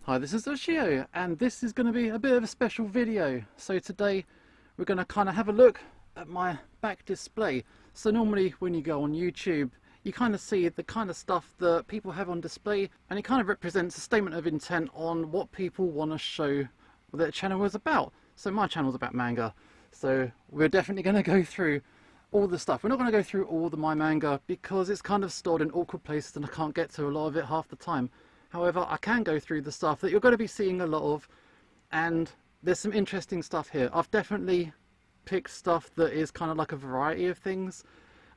Hi, this is Shojo, and this is going to be a bit of a special video. So today we're going to kind of have a look at my back display. So normally when you go on YouTube, you kind of see the kind of stuff that people have on display, and it kind of represents a statement of intent on what people want to show what their channel is about. So my channel is about manga, so we're definitely going to go through all the stuff. We're not going to go through all my manga because it's kind of stored in awkward places and I can't get to a lot of it half the time. However, I can go through the stuff that you're going to be seeing a lot of, and there's some interesting stuff here. I've definitely picked stuff that is kind of like a variety of things.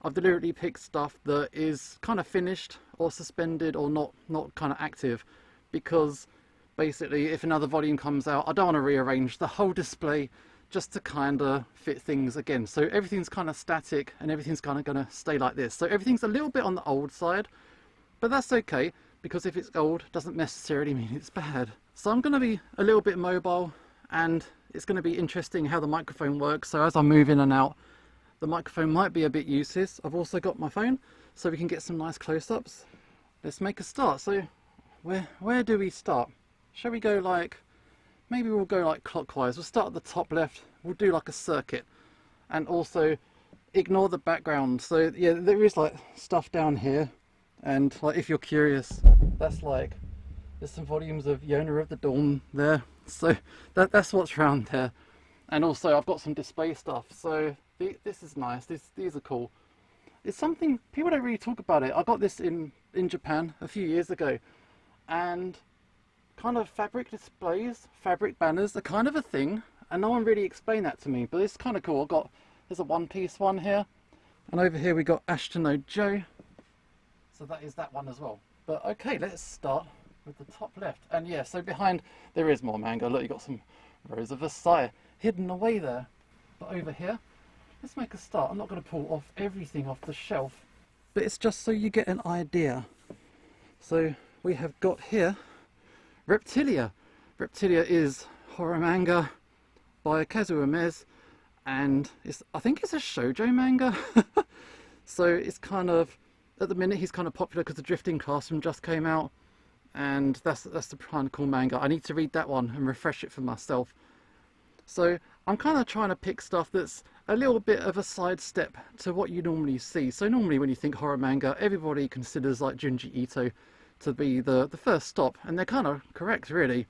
I've deliberately picked stuff that is kind of finished or suspended or not kind of active, because basically if another volume comes out, I don't want to rearrange the whole display just to kind of fit things again. So everything's kind of static and everything's kind of going to stay like this. So everything's a little bit on the old side, but that's okay, because if it's old doesn't necessarily mean it's bad. So I'm going to be a little bit mobile, and it's going to be interesting how the microphone works. So as I move in and out, the microphone might be a bit useless. I've also got my phone so we can get some nice close-ups. Let's make a start. So where do we start? Shall we go like, maybe we'll go like clockwise. We'll start at the top left. We'll do like a circuit, and also ignore the background. So yeah, there is like stuff down here, and like if you're curious, that's like, there's some volumes of Yona of the Dawn there. So that's what's around there. And also I've got some display stuff. So this is nice. These are cool. It's something people don't really talk about it. I got this in Japan a few years ago, and kind of fabric displays, fabric banners are kind of a thing, and no one really explained that to me, but it's kind of cool. There's a One Piece one here, and over here we got Ashton no Joe, so that is that one as well. But okay, let's start with the top left. And yeah, so behind there is more manga. Look, you got some Rose of Versailles hidden away there. But over here, let's make a start. I'm not going to pull off everything off the shelf, but it's just so you get an idea. So we have got here Reptilia. Reptilia is horror manga by Kazuo Mez, and I think it's a shoujo manga. So it's kind of, at the minute he's kind of popular because the Drifting Classroom just came out, and that's the kind of cool manga. I need to read that one and refresh it for myself. So I'm kind of trying to pick stuff that's a little bit of a sidestep to what you normally see. So normally when you think horror manga, everybody considers like Junji Ito to be the first stop, and they're kind of correct really,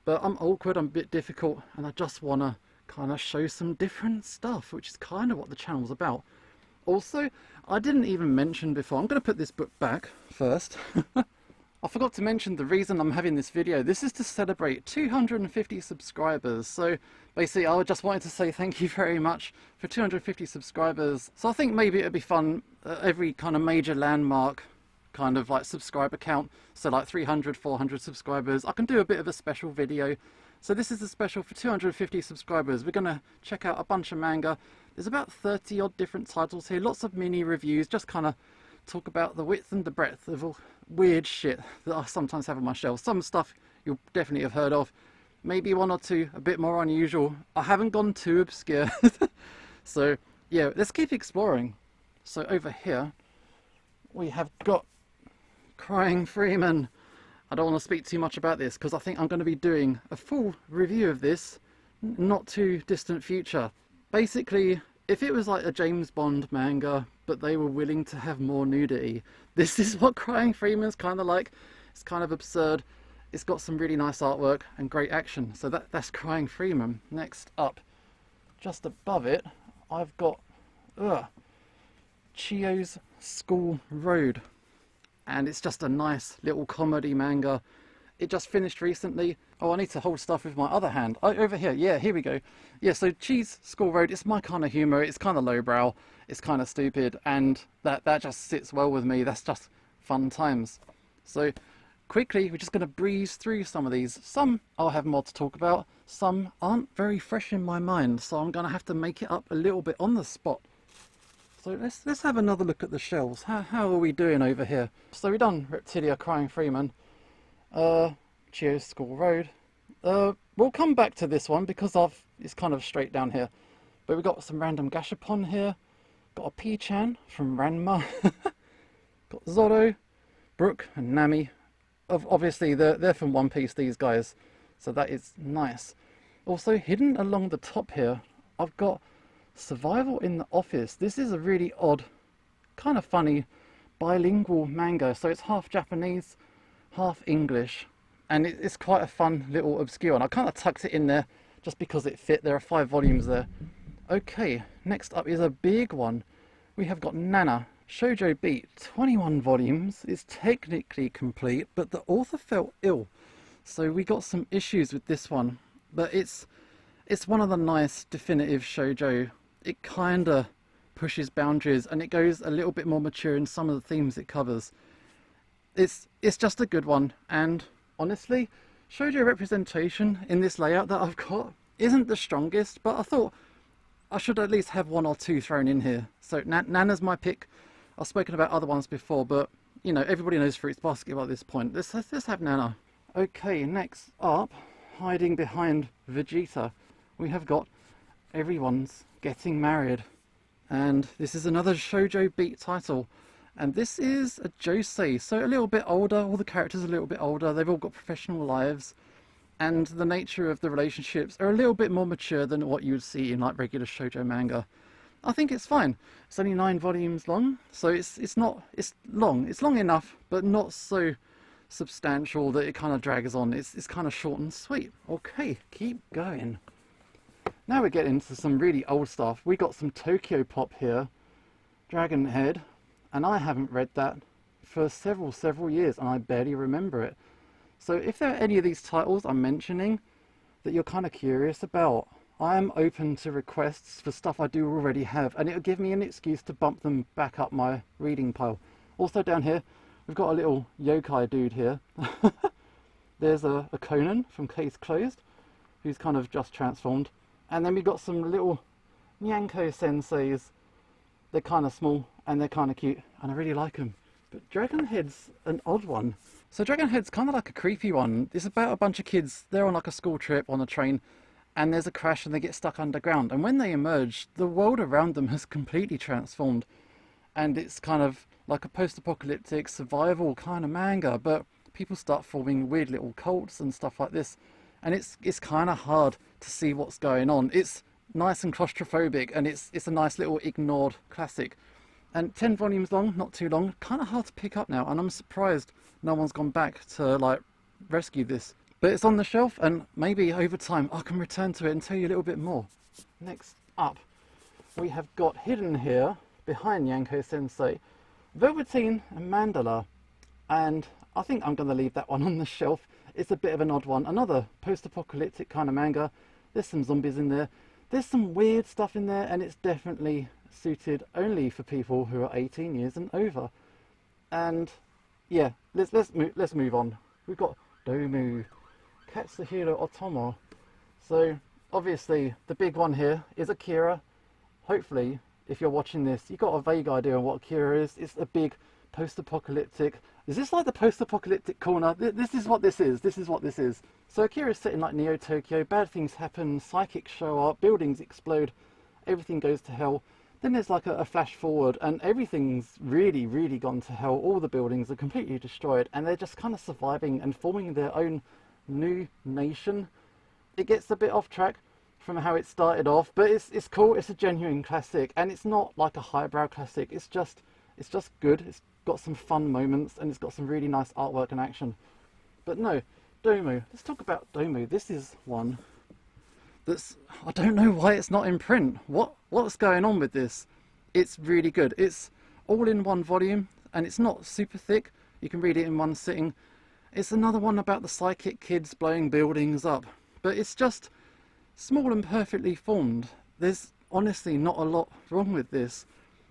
but I'm awkward, I'm a bit difficult, and I just want to kind of show some different stuff, which is kind of what the channel's about. Also, I didn't even mention before, I'm going to put this book back first. I forgot to mention the reason I'm having this video. This is to celebrate 250 subscribers. So basically I just wanted to say thank you very much for 250 subscribers. So I think maybe it'd be fun, every kind of major landmark kind of like subscriber count, so like 300, 400 subscribers, I can do a bit of a special video. So this is a special for 250 subscribers. We're going to check out a bunch of manga. There's about 30 odd different titles here, lots of mini reviews, just kind of talk about the width and the breadth of all weird shit that I sometimes have on my shelf. Some stuff you'll definitely have heard of, maybe one or two a bit more unusual. I haven't gone too obscure. So yeah, let's keep exploring. So over here we have got Crying Freeman. I don't want to speak too much about this because I think I'm going to be doing a full review of this not too distant future. Basically, if it was like a James Bond manga but they were willing to have more nudity, this is what Crying Freeman's kind of like. It's kind of absurd. It's got some really nice artwork and great action. So that's Crying Freeman. Next up, just above it, I've got Chio's School Road. And it's just a nice little comedy manga. It just finished recently. Oh, I need to hold stuff with my other hand. Oh, over here. Yeah, here we go. Yeah, so Cheese School Road, it's my kind of humour. It's kind of lowbrow. It's kind of stupid. And that just sits well with me. That's just fun times. So quickly, we're just going to breeze through some of these. Some I'll have more to talk about. Some aren't very fresh in my mind. So I'm going to have to make it up a little bit on the spot. So let's have another look at the shelves. How are we doing over here? So we've done Reptilia, Crying Freeman, Chio's School Road. We'll come back to this one because it's kind of straight down here. But we've got some random Gashapon here. Got a P-chan from Ranma. Got Zoro, Brooke and Nami. Obviously, they're from One Piece, these guys, so that is nice. Also, hidden along the top here, I've got Survival in the Office. This is a really odd, kind of funny, bilingual manga. So it's half Japanese, half English, and it's quite a fun little obscure one. I kind of tucked it in there just because it fit. There are 5 volumes there. Okay, next up is a big one. We have got Nana, Shojo Beat, 21 volumes. It's technically complete, but the author fell ill. So we got some issues with this one. But it's one of the nice, definitive shoujo. It kind of pushes boundaries, and it goes a little bit more mature in some of the themes it covers. It's just a good one, and honestly, shoujo representation in this layout that I've got isn't the strongest, but I thought I should at least have 1 or 2 thrown in here. So Nana's my pick. I've spoken about other ones before, but you know, everybody knows Fruits Basket at this point. Let's have Nana. Okay, next up, hiding behind Vegeta, we have got Everyone's Getting Married. And this is another Shojo Beat title. And this is a josei, so a little bit older. All the characters are a little bit older. They've all got professional lives. And the nature of the relationships are a little bit more mature than what you would see in like regular shoujo manga. I think it's fine. It's only 9 volumes long, so it's long. It's long enough, but not so substantial that it kind of drags on. It's kind of short and sweet. Okay, keep going. Now we get into some really old stuff. We got some Tokyo Pop here, Dragon Head, and I haven't read that for several years, and I barely remember it. So if there are any of these titles I'm mentioning that you're kind of curious about, I am open to requests for stuff I do already have, and it'll give me an excuse to bump them back up my reading pile. Also down here, we've got a little yokai dude here. There's a Conan from Case Closed, who's kind of just transformed. And then we've got some little Nyanko senseis. They're kind of small and they're kind of cute, and I really like them. But Dragonhead's an odd one. So Dragonhead's kind of like a creepy one. It's about a bunch of kids. They're on like a school trip on a train, and there's a crash and they get stuck underground. And when they emerge, the world around them has completely transformed. And it's kind of like a post-apocalyptic survival kind of manga, but people start forming weird little cults and stuff like this. And it's kind of hard to see what's going on. It's nice and claustrophobic, and it's a nice little ignored classic. And 10 volumes long, not too long, kind of hard to pick up now, and I'm surprised no one's gone back to like rescue this. But it's on the shelf, and maybe over time I can return to it and tell you a little bit more. Next up, we have got hidden here behind Nyanko Sensei, Velveteen and Mandala, and I think I'm going to leave that one on the shelf. It's a bit of an odd one. Another post-apocalyptic kind of manga. There's some zombies in there. There's some weird stuff in there, and it's definitely suited only for people who are 18 years and over. And yeah, let's move on. We've got Domu, Katsuhiro Otomo. So obviously the big one here is Akira. Hopefully, if you're watching this, you've got a vague idea on what Akira is. It's a big post-apocalyptic. Is this like the post-apocalyptic corner? This is what this is. This is what this is. So Akira is set in like Neo-Tokyo. Bad things happen. Psychics show up. Buildings explode. Everything goes to hell. Then there's like a flash forward, and everything's really gone to hell. All the buildings are completely destroyed, and they're just kind of surviving and forming their own new nation. It gets a bit off track from how it started off, but it's cool. It's a genuine classic, and it's not like a highbrow classic. It's just good. It's got some fun moments, and it's got some really nice artwork and action. But no, Domu. Let's talk about Domu. This is one that's, I don't know why it's not in print. What's going on with this? It's really good. It's all in one volume, and it's not super thick. You can read it in one sitting. It's another one about the psychic kids blowing buildings up, but it's just small and perfectly formed. There's honestly not a lot wrong with this,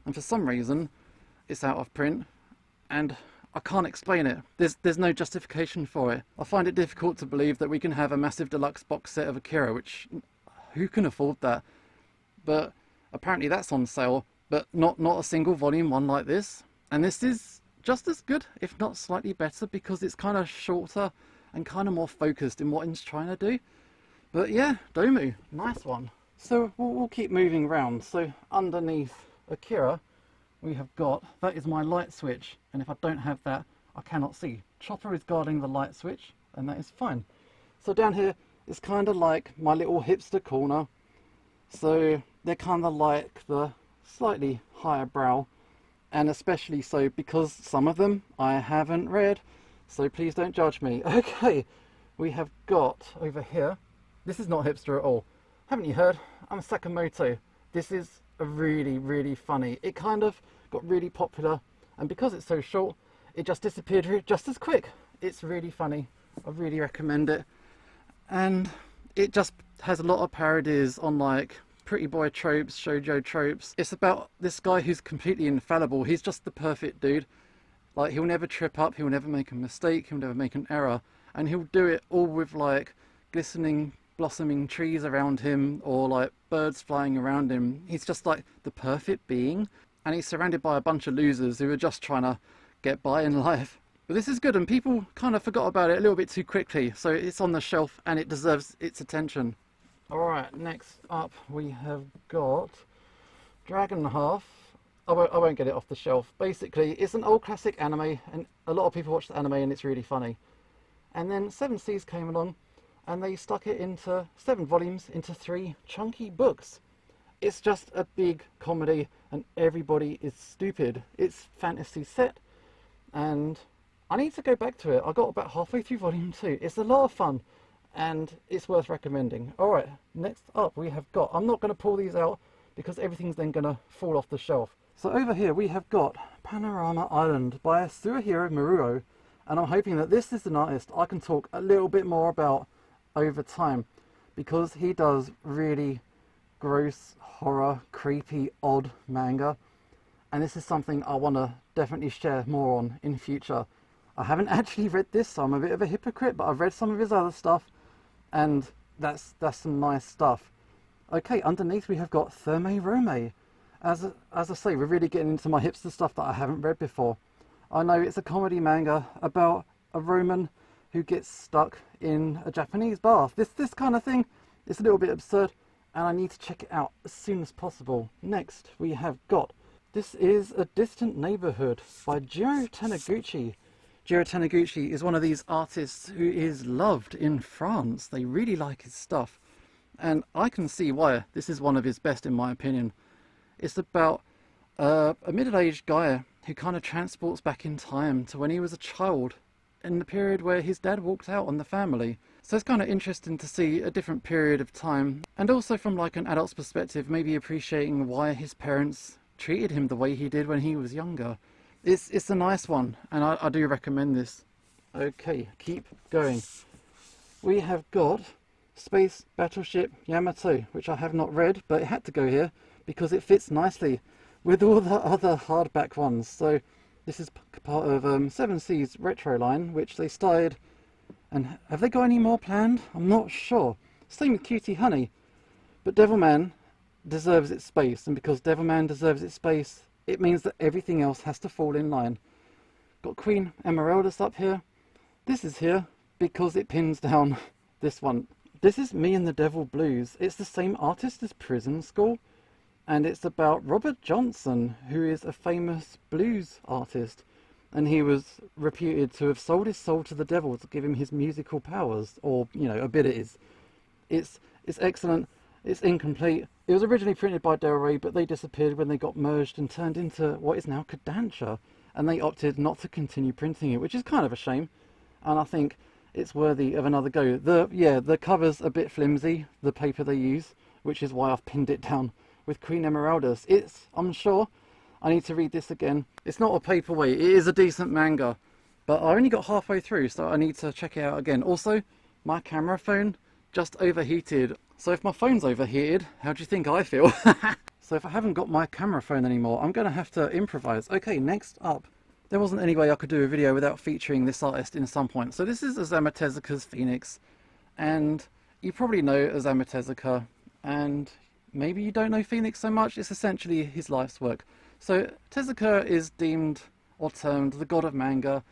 and for some reason it's out of print, and I can't explain it. There's no justification for it. I find it difficult to believe that we can have a massive deluxe box set of Akira, which, who can afford that? But apparently that's on sale, but not a single volume one like this. And this is just as good, if not slightly better, because it's kind of shorter and kind of more focused in what it's trying to do. But yeah, Domu, nice one. So we'll keep moving around. So underneath Akira, we have got, that is my light switch, and if I don't have that, I cannot see. Chopper is guarding the light switch, and that is fine. So down here is kind of like my little hipster corner. So they're kind of like the slightly higher brow, and especially so because some of them I haven't read, so please don't judge me. Okay, we have got over here, this is not hipster at all. Haven't you heard? I'm Sakamoto. This is a really funny. It kind of got really popular, and because it's so short, it just disappeared just as quick. It's really funny. I really recommend it. And it just has a lot of parodies on like pretty boy tropes, Shojo tropes. It's about this guy who's completely infallible. He's just the perfect dude. Like, he'll never trip up, he'll never make a mistake, he'll never make an error. And he'll do it all with like glistening, blossoming trees around him, or like birds flying around him. He's just like the perfect being. And he's surrounded by a bunch of losers who are just trying to get by in life. But this is good, and people kind of forgot about it a little bit too quickly, so it's on the shelf and it deserves its attention. Alright, next up we have got Dragon Half. I won't get it off the shelf. Basically, it's an old classic anime, and a lot of people watch the anime and it's really funny. And then Seven Seas came along and they stuck it into 7 volumes into 3 chunky books. It's just a big comedy and everybody is stupid. It's fantasy set, and I need to go back to it. I got about halfway through volume 2. It's a lot of fun and it's worth recommending. Alright, next up we have got, I'm not going to pull these out because everything's then going to fall off the shelf. So over here we have got Panorama Island by Suehiro Maruo, and I'm hoping that this is an artist I can talk a little bit more about over time, because he does really gross, horror, creepy, odd manga, and this is something I want to definitely share more on in future. I haven't actually read this, so I'm a bit of a hypocrite, but I've read some of his other stuff, and that's some nice stuff. Okay, underneath we have got Therme Rome. As I say, we're really getting into my hipster stuff that I haven't read before. I know it's a comedy manga about a Roman who gets stuck in a Japanese bath. This kind of thing is a little bit absurd, and I need to check it out as soon as possible. Next we have got, this is A Distant Neighborhood by Jiro Taniguchi. Jiro Taniguchi is one of these artists who is loved in France. They really like his stuff, and I can see why this is one of his best in my opinion. It's about a middle-aged guy who kind of transports back in time to when he was a child, in the period where his dad walked out on the family. So it's kind of interesting to see a different period of time, and also from like an adult's perspective, maybe appreciating why his parents treated him the way he did when he was younger. It's a nice one, and I do recommend this. Okay, keep going. We have got Space Battleship Yamato, which I have not read, but it had to go here because it fits nicely with all the other hardback ones. So this is part of Seven Seas Retro line, which they started, and have they got any more planned? I'm not sure. Same with Cutie Honey, but Devilman deserves its space, and because Devilman deserves its space, it means that everything else has to fall in line. Got Queen Emeraldus up here. This is here because it pins down this one. This is Me and the Devil Blues. It's the same artist as Prison School, and it's about Robert Johnson, who is a famous blues artist, and he was reputed to have sold his soul to the devil to give him his musical powers, or, you know, abilities. It's excellent. It's incomplete. It was originally printed by Del Rey, but they disappeared when they got merged and turned into what is now Kodansha, and they opted not to continue printing it, which is kind of a shame, and I think it's worthy of another go. The cover's a bit flimsy, the paper they use, which is why I've pinned it down with Queen Emeraldus. I'm sure I need to read this again. It's not a paperweight, it is a decent manga, but I only got halfway through, so I need to check it out again. Also, my camera phone just overheated. So if my phone's overheated, how do you think I feel? So if I haven't got my camera phone anymore, I'm going to have to improvise. Okay, next up. There wasn't any way I could do a video without featuring this artist in some point. So this is Osamu Tezuka's Phoenix, and you probably know Osamu Tezuka, and maybe you don't know Phoenix so much. It's essentially his life's work. So Tezuka is deemed or termed the god of manga.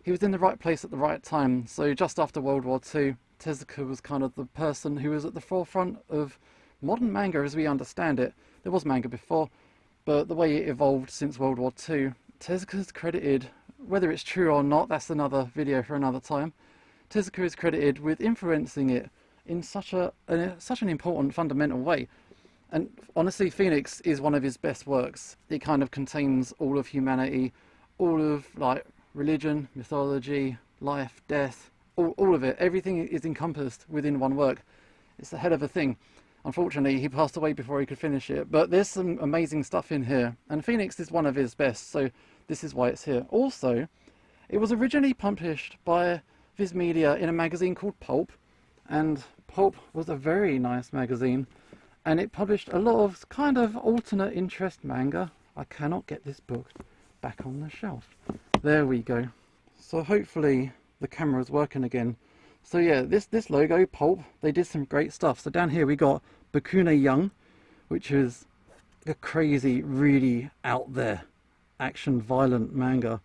He was in the right place at the right time. So just after World War II, Tezuka was kind of the person who was at the forefront of modern manga as we understand it. There was manga before, but the way it evolved since World War II, Tezuka's credited whether it's true or not, that's another video for another time. Tezuka is credited with influencing it in such an important fundamental way. And honestly, Phoenix is one of his best works. It kind of contains all of humanity, all of like religion, mythology, life, death, all of it. Everything is encompassed within one work. It's a hell of a thing. Unfortunately, he passed away before he could finish it, but there's some amazing stuff in here. And Phoenix is one of his best, so this is why it's here. Also, it was originally published by Viz Media in a magazine called Pulp, and Pulp was a very nice magazine, and it published a lot of kind of alternate interest manga. I cannot get this book back on the shelf. There we go. So hopefully the camera's working again. So yeah, this logo, Pulp, they did some great stuff. So down here we got Bakune Young, which is a crazy, really out there action violent manga.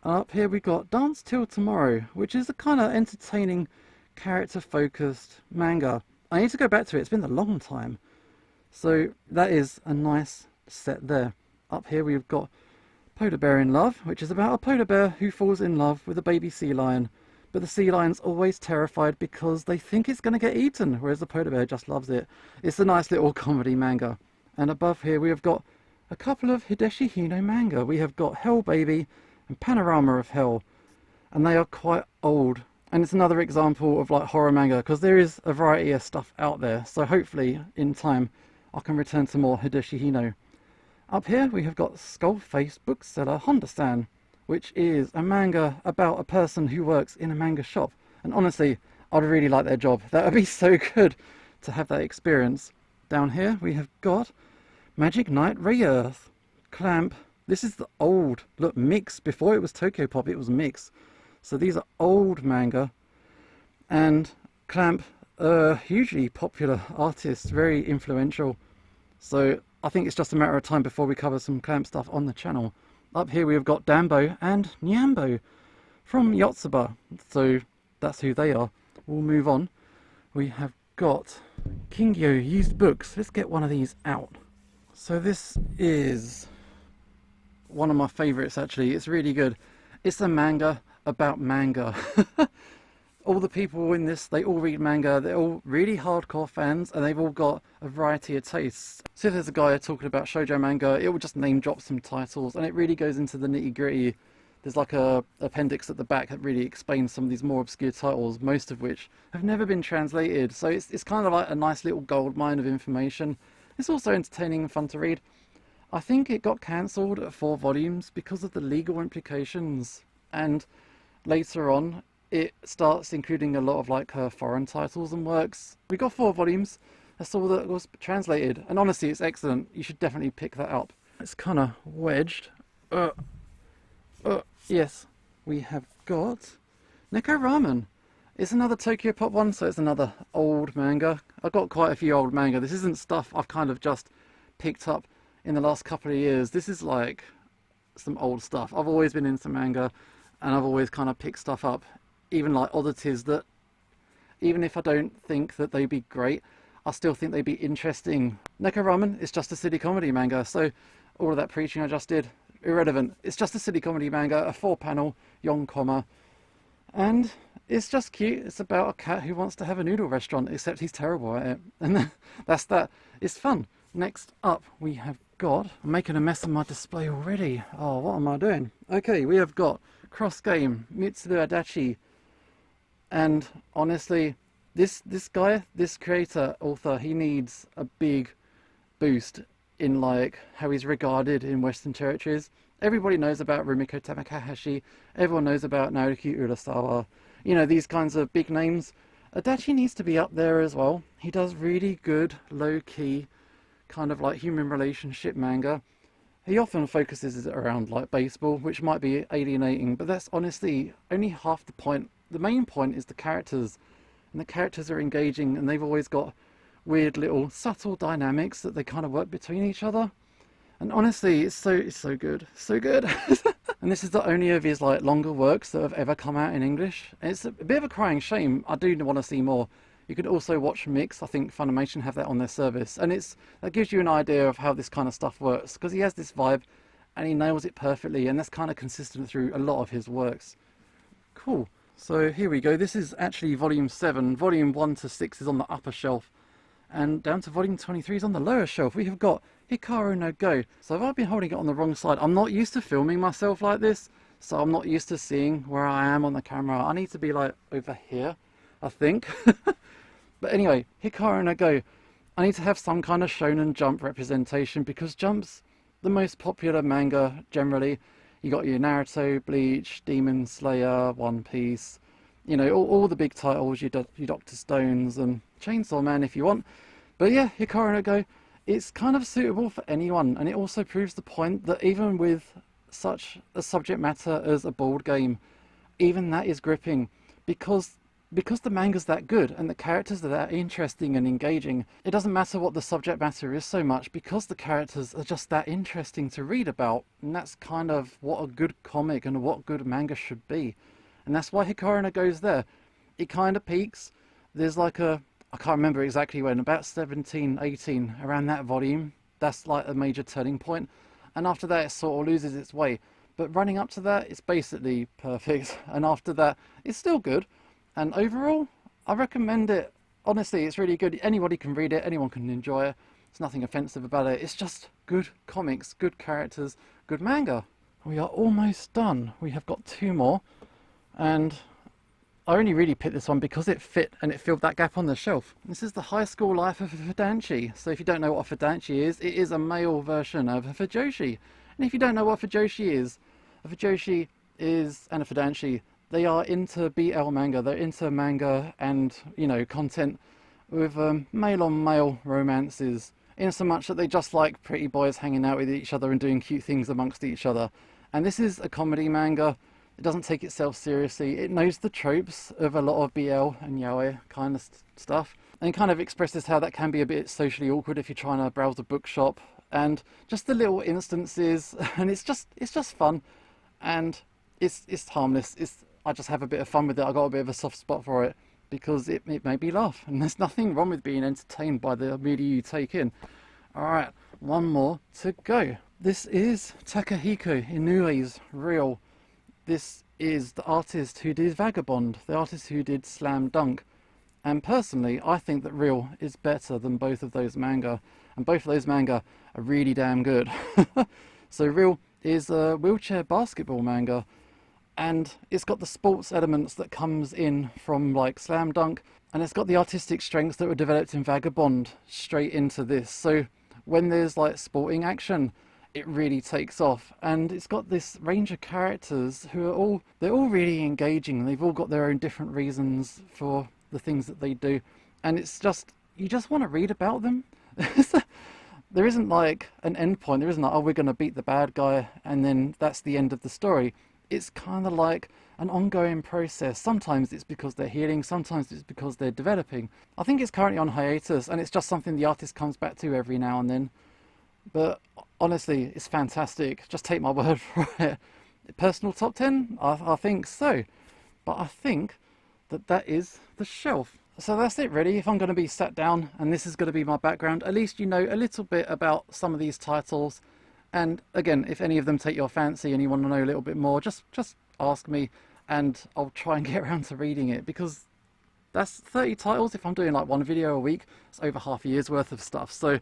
And up here we got Dance Till Tomorrow, which is a kind of entertaining character focused manga. I need to go back to it, it's been a long time. So that is a nice set there. Up here we've got Polar Bear in Love, which is about a polar bear who falls in love with a baby sea lion. But the sea lion's always terrified because they think it's going to get eaten, whereas the polar bear just loves it. It's a nice little comedy manga. And above here we have got a couple of Hideshi Hino manga. We have got Hell Baby and Panorama of Hell. And they are quite old. And it's another example of like horror manga, because there is a variety of stuff out there. So hopefully in time I can return to more Hideshi Hino. Up here we have got Skull-Face bookseller Honda-san, which is a manga about a person who works in a manga shop. And honestly, I'd really like their job. That would be so good to have that experience. Down here we have got Magic Knight Re-Earth, Clamp. This is the old, look, Mix. Before it was Tokyo Pop, it was Mix. So these are old manga. And Clamp, a hugely popular artist, very influential. So I think it's just a matter of time before we cover some Clamp stuff on the channel. Up here we've got Dambo and Nyambo from Yotsuba, so that's who they are. We'll move on. We have got Kingyo used books. Let's get one of these out. So this is one of my favourites actually. It's really good. It's a manga about manga. All the people in this, they all read manga, they're all really hardcore fans, and they've all got a variety of tastes. So if there's a guy talking about Shojo manga, it will just name drop some titles, and it really goes into the nitty gritty. There's like a appendix at the back that really explains some of these more obscure titles, most of which have never been translated. So it's kind of like a nice little gold mine of information. It's also entertaining and fun to read. I think it got cancelled at 4 volumes because of the legal implications, and later on it starts including a lot of like her foreign titles and works. We got 4 volumes. That's all that was translated, and honestly it's excellent. You should definitely pick that up. It's kind of wedged. Yes, we have got Neko Ramen. It's another Tokyo Pop one, so it's another old manga. I've got quite a few old manga. This isn't stuff I've kind of just picked up in the last couple of years. This is like some old stuff. I've always been into manga, and I've always kind of picked stuff up, even like oddities that, even if I don't think that they'd be great, I still think they'd be interesting. Neko Ramen is just a silly comedy manga, so all of that preaching I just did, irrelevant. It's just a silly comedy manga, a 4-panel yonkoma, and it's just cute. It's about a cat who wants to have a noodle restaurant, except he's terrible at it, and that's that. It's fun. Next up we have got, I'm making a mess of my display already. Oh, what am I doing? Okay, we have got Cross Game, Mitsuru Adachi, and honestly, this guy, this creator, author, he needs a big boost in like how he's regarded in Western territories. Everybody knows about Rumiko Takahashi, everyone knows about Naoki Urasawa, you know, these kinds of big names. Adachi needs to be up there as well. He does really good, low-key, kind of like human relationship manga. He often focuses it around like baseball, which might be alienating, but that's honestly only half the point. The main point is the characters, and the characters are engaging, and they've always got weird little subtle dynamics that they kind of work between each other. And honestly, it's so good, so good. And this is the only of his like longer works that have ever come out in English. And it's a bit of a crying shame. I do want to see more. You could also watch Mix. I think Funimation have that on their service, and that gives you an idea of how this kind of stuff works, because he has this vibe, and he nails it perfectly, and that's kind of consistent through a lot of his works. Cool. So here we go. This is actually volume 7. Volume 1 to 6 is on the upper shelf, and down to volume 23 is on the lower shelf. We have got Hikaru no Go. So if I've been holding it on the wrong side, I'm not used to filming myself like this, so I'm not used to seeing where I am on the camera. I need to be like over here, I think. But anyway, Hikaru no Go. I need to have some kind of Shonen Jump representation, because Jump's the most popular manga generally. You got your Naruto, Bleach, Demon Slayer, One Piece, you know, all the big titles, your Dr. Stones and Chainsaw Man if you want. But yeah, Hikaru no Go, it's kind of suitable for anyone, and it also proves the point that even with such a subject matter as a board game, even that is gripping, because the manga's that good and the characters are that interesting and engaging. It doesn't matter what the subject matter is so much, because the characters are just that interesting to read about, and that's kind of what a good comic and what good manga should be. And that's why Hikaru no Go's there. It kind of peaks. There's like a, I can't remember exactly when, about 17, 18, around that volume. That's like a major turning point. And after that it sort of loses its way. But running up to that, it's basically perfect. And after that, it's still good. And overall, I recommend it. Honestly, it's really good. Anybody can read it, anyone can enjoy it. There's nothing offensive about it. It's just good comics, good characters, good manga. We are almost done. We have got 2 more. And I only really picked this one because it fit and it filled that gap on the shelf. This is the high school life of a Fudanshi. So if you don't know what a Fudanshi is, it is a male version of a Fujoshi. And if you don't know what a Fujoshi is, a Fujoshi is, and a Fudanshi, they are into BL manga. They're into manga and, you know, content with male on male romances, in so much that they just like pretty boys hanging out with each other and doing cute things amongst each other. And this is a comedy manga. It doesn't take itself seriously. It knows the tropes of a lot of BL and yaoi kind of stuff, and kind of expresses how that can be a bit socially awkward if you're trying to browse a bookshop, and just the little instances. And it's just fun, and it's harmless. I just have a bit of fun with it. I got a bit of a soft spot for it because it made me laugh, and there's nothing wrong with being entertained by the media you take in. Alright, one more to go. This is Takahiko Inoue's Real. This is the artist who did Vagabond, the artist who did Slam Dunk. And personally, I think that Real is better than both of those manga. And both of those manga are really damn good. So Real is a wheelchair basketball manga. And it's got the sports elements that comes in from like Slam Dunk. And it's got the artistic strengths that were developed in Vagabond straight into this. So when there's like sporting action, it really takes off. And it's got this range of characters who are they're all really engaging. They've all got their own different reasons for the things that they do, and it's just, you just want to read about them. There isn't like an end point. There isn't like, oh, we're going to beat the bad guy and then that's the end of the story. It's kind of like an ongoing process. Sometimes it's because they're healing, sometimes it's because they're developing. I think it's currently on hiatus, and it's just something the artist comes back to every now and then. But honestly, it's fantastic. Just take my word for it. Personal top 10? I think so. But I think that is the shelf. So that's it really. If I'm going to be sat down and this is going to be my background, at least you know a little bit about some of these titles. And again, if any of them take your fancy and you want to know a little bit more, just ask me and I'll try and get around to reading it, because that's 30 titles. If I'm doing like one video a week, it's over half a year's worth of stuff. So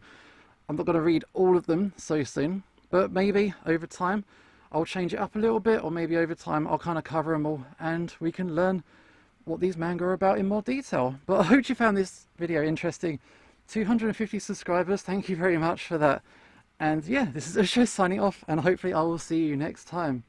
I'm not going to read all of them so soon, but maybe over time I'll change it up a little bit, or maybe over time I'll kind of cover them all and we can learn what these manga are about in more detail. But I hope you found this video interesting. 250 subscribers, thank you very much for that. And yeah, this is Shojo signing off, and hopefully I will see you next time.